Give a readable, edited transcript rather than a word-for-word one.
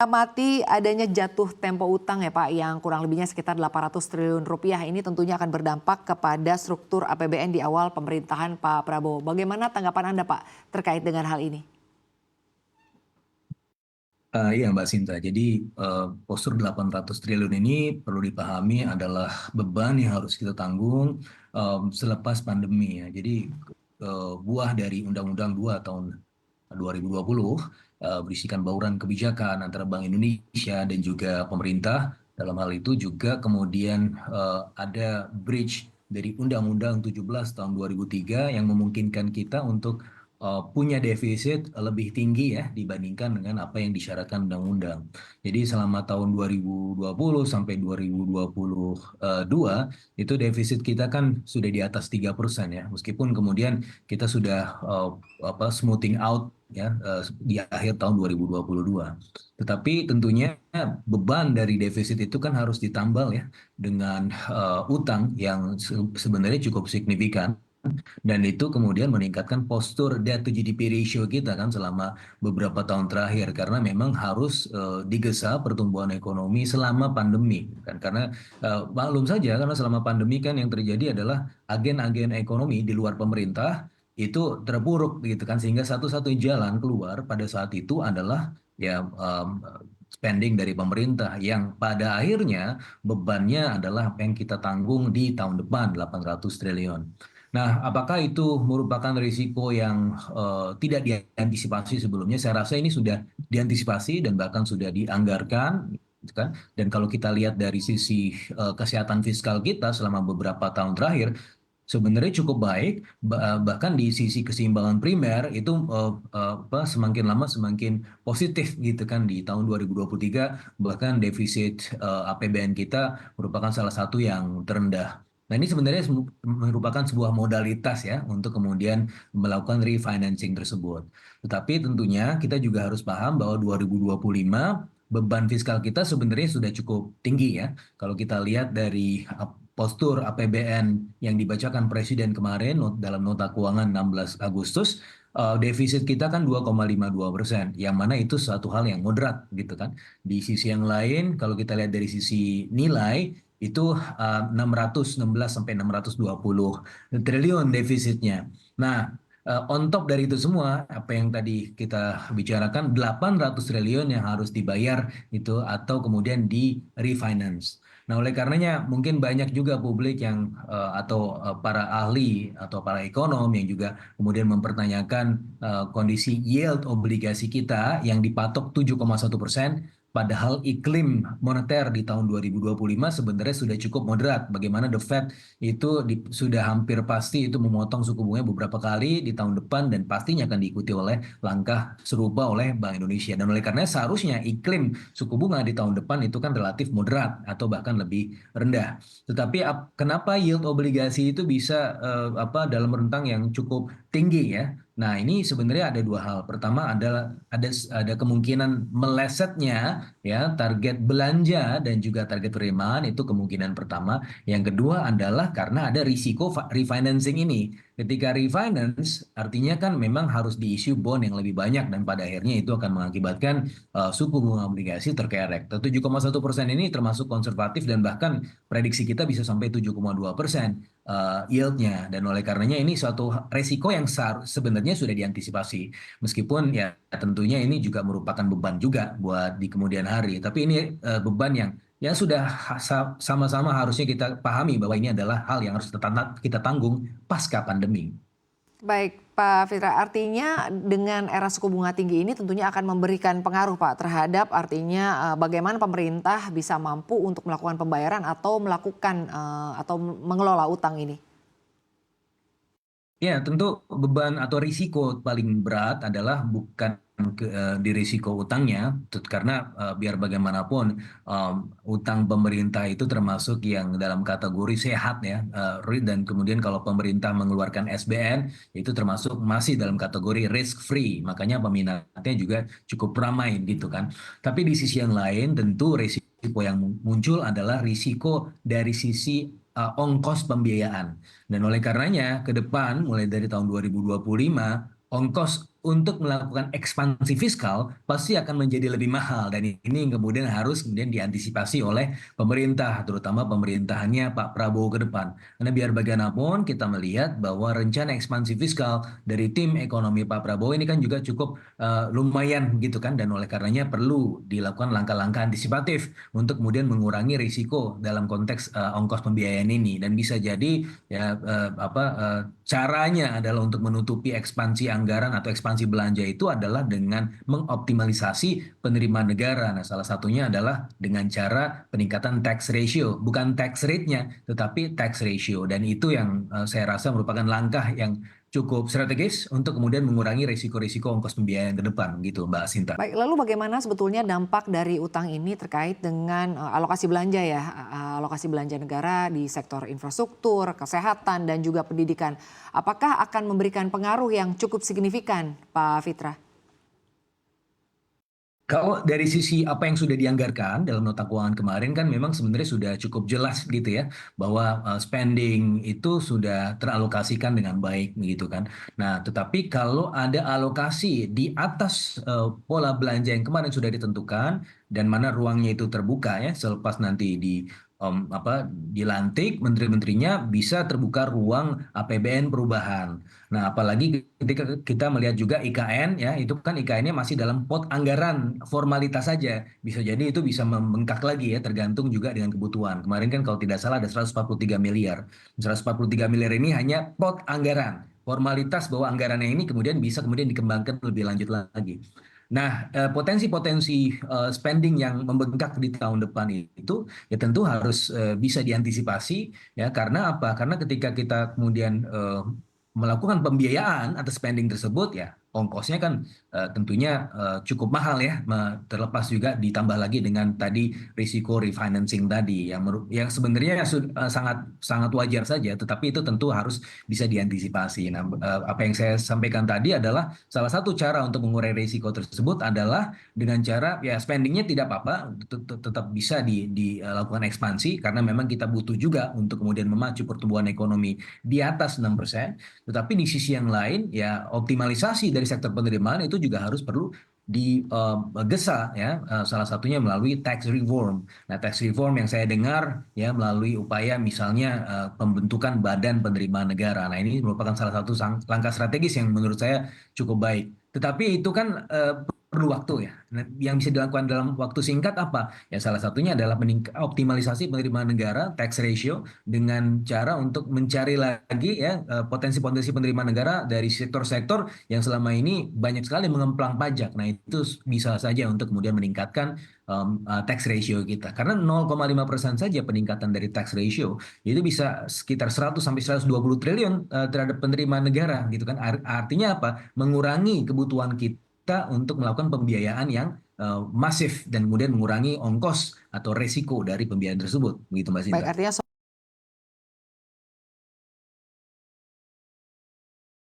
Amati adanya jatuh tempo utang ya Pak yang kurang lebihnya sekitar 800 triliun rupiah ini tentunya akan berdampak kepada struktur APBN di awal pemerintahan Pak Prabowo. Bagaimana tanggapan Anda Pak terkait dengan hal ini? Iya Mbak Sinta, jadi postur 800 triliun ini perlu dipahami adalah beban yang harus kita tanggung selepas pandemi ya. Jadi buah dari Undang-Undang 2 tahun 2020 berisikan bauran kebijakan antara Bank Indonesia dan juga pemerintah. Dalam hal itu juga kemudian ada bridge dari Undang-Undang 17 tahun 2003 yang memungkinkan kita untuk punya defisit lebih tinggi ya dibandingkan dengan apa yang disyaratkan undang-undang. Jadi selama tahun 2020 sampai 2022 itu defisit kita kan sudah di atas 3% ya. Meskipun kemudian kita sudah smoothing out ya di akhir tahun 2022. Tetapi tentunya beban dari defisit itu kan harus ditambal ya dengan utang yang sebenarnya cukup signifikan. Dan itu kemudian meningkatkan postur debt to GDP ratio kita kan selama beberapa tahun terakhir karena memang harus digesa pertumbuhan ekonomi selama pandemi kan karena maklum saja karena selama pandemi kan yang terjadi adalah agen-agen ekonomi di luar pemerintah itu terpuruk gitu kan sehingga satu-satunya jalan keluar pada saat itu adalah ya spending dari pemerintah yang pada akhirnya bebannya adalah apa yang kita tanggung di tahun depan 800 triliun. Nah, apakah itu merupakan risiko yang tidak diantisipasi sebelumnya? Saya rasa ini sudah diantisipasi dan bahkan sudah dianggarkan, gitu kan? Dan kalau kita lihat dari sisi kesehatan fiskal kita selama beberapa tahun terakhir, sebenarnya cukup baik. Bahkan di sisi keseimbangan primer itu semakin lama semakin positif, gitu kan? Di tahun 2023 bahkan defisit APBN kita merupakan salah satu yang terendah. Nah, ini sebenarnya merupakan sebuah modalitas ya untuk kemudian melakukan refinancing tersebut. Tetapi tentunya kita juga harus paham bahwa 2025 beban fiskal kita sebenarnya sudah cukup tinggi ya. Kalau kita lihat dari postur APBN yang dibacakan Presiden kemarin dalam nota keuangan 16 Agustus, defisit kita kan 2,52%, yang mana itu suatu hal yang moderat gitu kan. Di sisi yang lain, kalau kita lihat dari sisi nilai, itu 616 sampai 620 triliun defisitnya. Nah, on top dari itu semua, apa yang tadi kita bicarakan, 800 triliun yang harus dibayar itu atau kemudian di refinance. Nah, oleh karenanya mungkin banyak juga publik yang atau para ahli atau para ekonom yang juga kemudian mempertanyakan kondisi yield obligasi kita yang dipatok 7,1%. Padahal iklim moneter di tahun 2025 sebenarnya sudah cukup moderat. Bagaimana the Fed itu sudah hampir pasti itu memotong suku bunga beberapa kali di tahun depan dan pastinya akan diikuti oleh langkah serupa oleh Bank Indonesia. Dan oleh karena seharusnya iklim suku bunga di tahun depan itu kan relatif moderat atau bahkan lebih rendah. Tetapi kenapa yield obligasi itu bisa dalam rentang yang cukup tinggi ya? Nah, ini sebenarnya ada dua hal. Pertama adalah ada kemungkinan melesetnya ya target belanja dan juga target penerimaan itu kemungkinan pertama. Yang kedua adalah karena ada risiko refinancing ini. Ketika refinance artinya kan memang harus diisi bond yang lebih banyak dan pada akhirnya itu akan mengakibatkan suku bunga obligasi terkerek. 7,1% ini termasuk konservatif dan bahkan prediksi kita bisa sampai 7,2% yieldnya. Dan oleh karenanya ini suatu resiko yang sebenarnya sudah diantisipasi. Meskipun ya tentunya ini juga merupakan beban juga buat di kemudian hari. Tapi ini beban yang ya sudah sama-sama harusnya kita pahami bahwa ini adalah hal yang harus kita tanggung pasca pandemi. Baik Pak Fitra, artinya dengan era suku bunga tinggi ini tentunya akan memberikan pengaruh Pak terhadap artinya bagaimana pemerintah bisa mampu untuk melakukan pembayaran atau melakukan atau mengelola utang ini. Ya, tentu beban atau risiko paling berat adalah bukan di risiko utangnya, karena biar bagaimanapun utang pemerintah itu termasuk yang dalam kategori sehat ya, dan kemudian kalau pemerintah mengeluarkan SBN itu termasuk masih dalam kategori risk free, makanya peminatnya juga cukup ramai gitu kan. Tapi di sisi yang lain tentu risiko yang muncul adalah risiko dari sisi ongkos pembiayaan. Dan oleh karenanya ke depan mulai dari tahun 2025 ongkos untuk melakukan ekspansi fiskal pasti akan menjadi lebih mahal, dan ini yang kemudian harus kemudian diantisipasi oleh pemerintah, terutama pemerintahannya Pak Prabowo ke depan. Karena biar bagaimanapun kita melihat bahwa rencana ekspansi fiskal dari tim ekonomi Pak Prabowo ini kan juga cukup lumayan gitu kan, dan oleh karenanya perlu dilakukan langkah-langkah antisipatif untuk kemudian mengurangi risiko dalam konteks ongkos pembiayaan ini, dan bisa jadi ya caranya adalah untuk menutupi ekspansi anggaran atau ekspansi belanja itu adalah dengan mengoptimalisasi penerimaan negara. Nah, salah satunya adalah dengan cara peningkatan tax ratio, bukan tax rate-nya, tetapi tax ratio. Dan itu yang saya rasa merupakan langkah yang cukup strategis untuk kemudian mengurangi risiko-risiko ongkos pembiayaan ke depan, gitu, Mbak Sinta. Baik, lalu bagaimana sebetulnya dampak dari utang ini terkait dengan alokasi belanja ya, alokasi belanja negara di sektor infrastruktur, kesehatan, dan juga pendidikan. Apakah akan memberikan pengaruh yang cukup signifikan, Pak Fitra? Kalau dari sisi apa yang sudah dianggarkan dalam nota keuangan kemarin kan memang sebenarnya sudah cukup jelas gitu ya, bahwa spending itu sudah teralokasikan dengan baik gitu kan. Nah, tetapi kalau ada alokasi di atas pola belanja yang kemarin sudah ditentukan dan mana ruangnya itu terbuka ya, selepas nanti dilantik menteri-menterinya, bisa terbuka ruang APBN perubahan. Nah, apalagi ketika kita melihat juga IKN ya, itu kan IKN-nya masih dalam pot anggaran formalitas saja. Bisa jadi itu bisa membengkak lagi ya, tergantung juga dengan kebutuhan. Kemarin kan kalau tidak salah ada 143 miliar. 143 miliar ini hanya pot anggaran. Formalitas bahwa anggarannya ini kemudian dikembangkan lebih lanjut lagi. Nah, potensi-potensi spending yang membengkak di tahun depan itu ya tentu harus bisa diantisipasi ya, karena apa? Karena ketika kita kemudian melakukan pembiayaan atas spending tersebut ya ongkosnya kan tentunya cukup mahal ya, terlepas juga ditambah lagi dengan tadi risiko refinancing tadi yang sebenarnya sangat sangat wajar saja, tetapi itu tentu harus bisa diantisipasi. Nah, apa yang saya sampaikan tadi adalah salah satu cara untuk mengurangi risiko tersebut adalah dengan cara ya spendingnya tidak apa-apa, tetap bisa dilakukan ekspansi karena memang kita butuh juga untuk kemudian memacu pertumbuhan ekonomi di atas 6%. Tetapi di sisi yang lain ya optimalisasi dari sektor penerimaan itu juga harus perlu digesa ya, salah satunya melalui tax reform. Nah, tax reform yang saya dengar ya melalui upaya misalnya pembentukan Badan Penerimaan Negara. Nah, ini merupakan salah satu langkah strategis yang menurut saya cukup baik. Tetapi itu kan perlu waktu ya. Nah, yang bisa dilakukan dalam waktu singkat apa? Ya salah satunya adalah optimalisasi penerimaan negara, tax ratio, dengan cara untuk mencari lagi ya potensi-potensi penerimaan negara dari sektor-sektor yang selama ini banyak sekali mengemplang pajak. Nah, itu bisa saja untuk kemudian meningkatkan tax ratio kita. Karena 0,5% saja peningkatan dari tax ratio itu bisa sekitar 100 sampai 120 triliun terhadap penerimaan negara gitu kan. Artinya apa? Mengurangi kebutuhan kita untuk melakukan pembiayaan yang masif dan kemudian mengurangi ongkos atau resiko dari pembiayaan tersebut, begitu Mbak Baik, Sinta. artinya